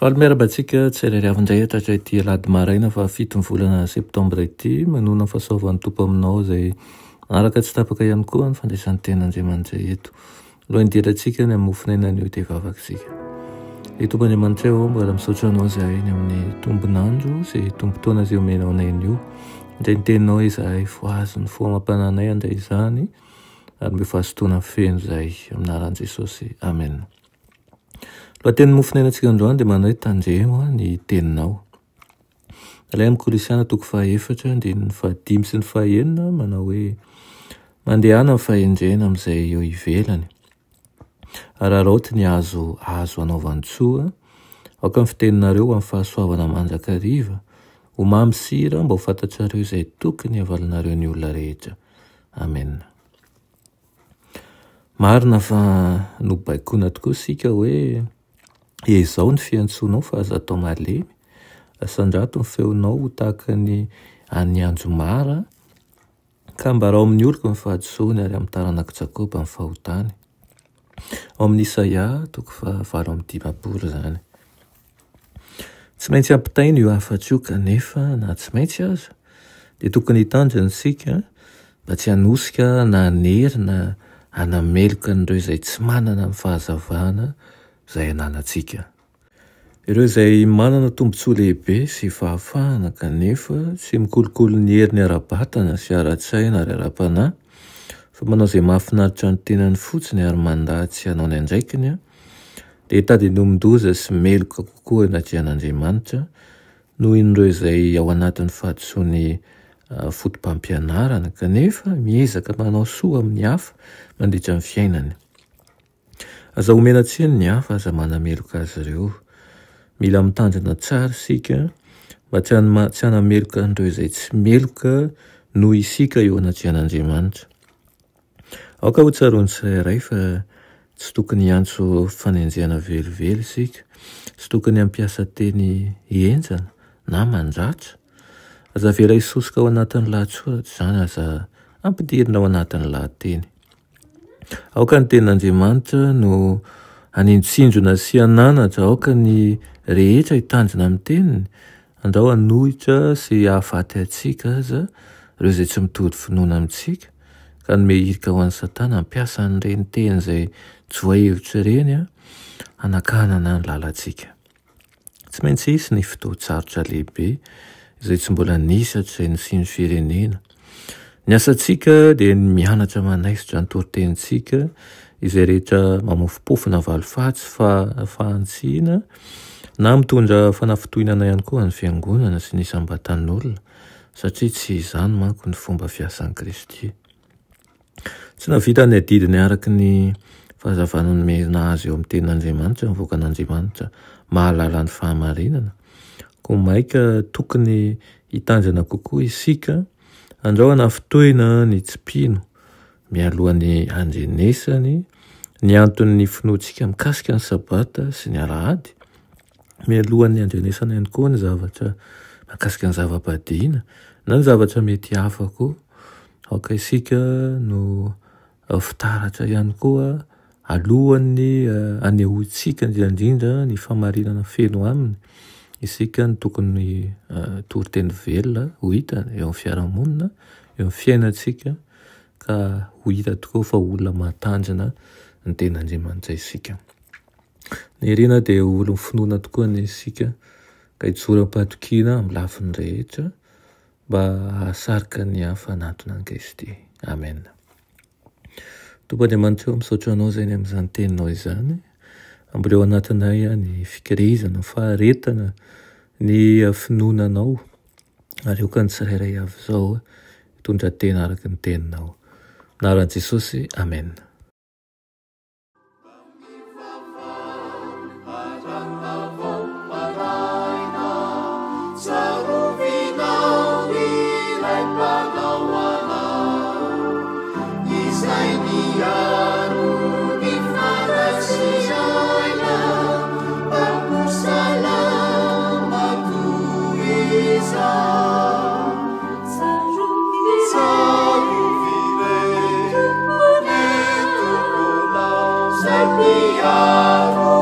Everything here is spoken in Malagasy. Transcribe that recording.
Faly-miarabantsika tsy rariavindray atratra ity alady maraina fa 7 volana septambra ity manona fahasoavan'ny tompo aminao izay araka tsy tapaka ihany koa ny fandraisan'ny ten'Andriamanitra eto. Aloha indielantsika ny amofinaina an'io dia vavaksika. Tompo Andriamanitra ao mbola misaotra anao izahay ny amin'ny tombonandro izay tombontsoana izay omenao anay an'io. Indray ny teninao izahay voazy ny foamam-pananay andray izany ary mbe fahasotoana feno izahay aminaran'i Jesosy. Amen. Lohaten'ny mofinainantsika androany dia manao hoe tandremo ny teninao. Ilay amin'ny Kolosiana 4:5 sy ny 6 manao hoe mandehana amin'ny fahendrena amin'izay eo ivelany. Araraoty ny azo anaovantsoa aoka amin'ny fiteninareo amin'ny fahasoavana manjakariva ho mamy sira mba ho fantatrareo izay tokony havalinareo ny olona rehetra. Amen. Marina fa nobaikoina tokoa sika hoe izao ny fiantsoanao fa aza atao malemy, sandrato ny feonao ho tahaka ny an'Andro Mara ka mbarao amin'ny oloko ny fahadisoany ary amin'ny taranaka Jakoba ny fahotany. Ao amin'ny Isaia 5:5 izany. Tsy maintsy ampitaina io afa-tsy io kanefa na tsy maintsy aza dia tokony hitandrina isika mba tsy hanosika na hanery na hanameloka an'ireo izay tsy manana ny fahazavana izay ananantsika. Ireo izay manana tombontsoa lehibe sy fahafahana kanefa tsy mikolokolo ny herin'ny ara-batana sy ara-tsaina ary ara-panahy fa manao izay mahafinaritra ny tenany fotsiny ary mandatsy hanao ny andraikiny dia hitady nomondoza sy meloka kokoa anatrehan'Andriamanitra noho ireo izay ao anatin'ny fahadisoany fotom-pampianarana kanefa miezaka manao soa amin'ny hafa mandritra ny fiainany. Aza omena tsiny ny hafa aza manameloka azy ireo. Mila mitandrina tsara isika mba tsy hanameloka an'ireo izay tsy meloka noho isika eo anatrehan'Andriamanitra. Aoka ho tsaroany tsirairay fa tsy tokony hiantso fanenjehana velively isika, tsy tokony hampiasa teny henjana na mandratra. Aza vela hisosoka ao anatin'ny lahatsoratra izany, aza ampidirina ao anatin'ny lahateny. Aoka ny tenin'Andriamanitra no hanindsinjona sy hananatra, aoka ny rehetra hitandrina amin'ny teniny, andao hanohitra sy hahafaty atsika aza ireo izay tsy mitody finoana amintsika ka nome hirika ho an'ny Satana hampiasa an'ireny teny izay tsy voahevitra ireny hanakanana ny lalantsika. Tsy maintsy hisy ny fotoan-tsarotra lehibe izay tsy mbola nisy hatrizay nisy ny firenena. Ny asantsika dia ny mianatra manaisitra ny toritenintsika izay rehetra mamofopofona valifatsy fahantsiana na mitondra fanafitohinana ihany koa ny fiangonana sy ny isam-batan'olona satria tsy izany manko ny fomba fiasan'i Kristy. Tsy navita ny adidiny araka ny fahazavana nomena azy eo amin'ny tenin'Andriamanitra ny voakan'Andriamanitra mahalala ny fahamarinana. Koa maika tokony hitandrina kokoa isika andrahoana fitohina ny tsipino mialohan'ny andrenesany, ny antony finoantsika mikasika ny sabata sy ny alahady, mialohan'ny andrenesana ihany koa ny zavatra mikasika ny zava-padihana na ny zavatra mety hafa koa. Aoka isika no fitaratra ihany koa alohan'ny anehoantsika indrindra ny fahamarinana feno aminy. Isika ny tokony toriteny velona ho hita eo amin'ny fiarahamonina, eo amin'ny fiainantsika ka ho hita tokoa fa olona mahatanjana ny ten'Andriamanitra isika. Ny irina dia olo finoana tokoa ny isika ka hijoro am-patokiana amin'ny lafiny rehetra mba hahasarika ny hafa anatona an'i Kristy. Amen. Tompo Andriamanitra misaotra anao izay ny amin'izany teninao izany. Amboleo anatinay ny fikirizana, ny faharetana, ny finoananao ary aoka ny tsirairay avy izao hitondra tena araka ny teninao. Anaran'i Jesosy. Amen. Salama tu isa miaro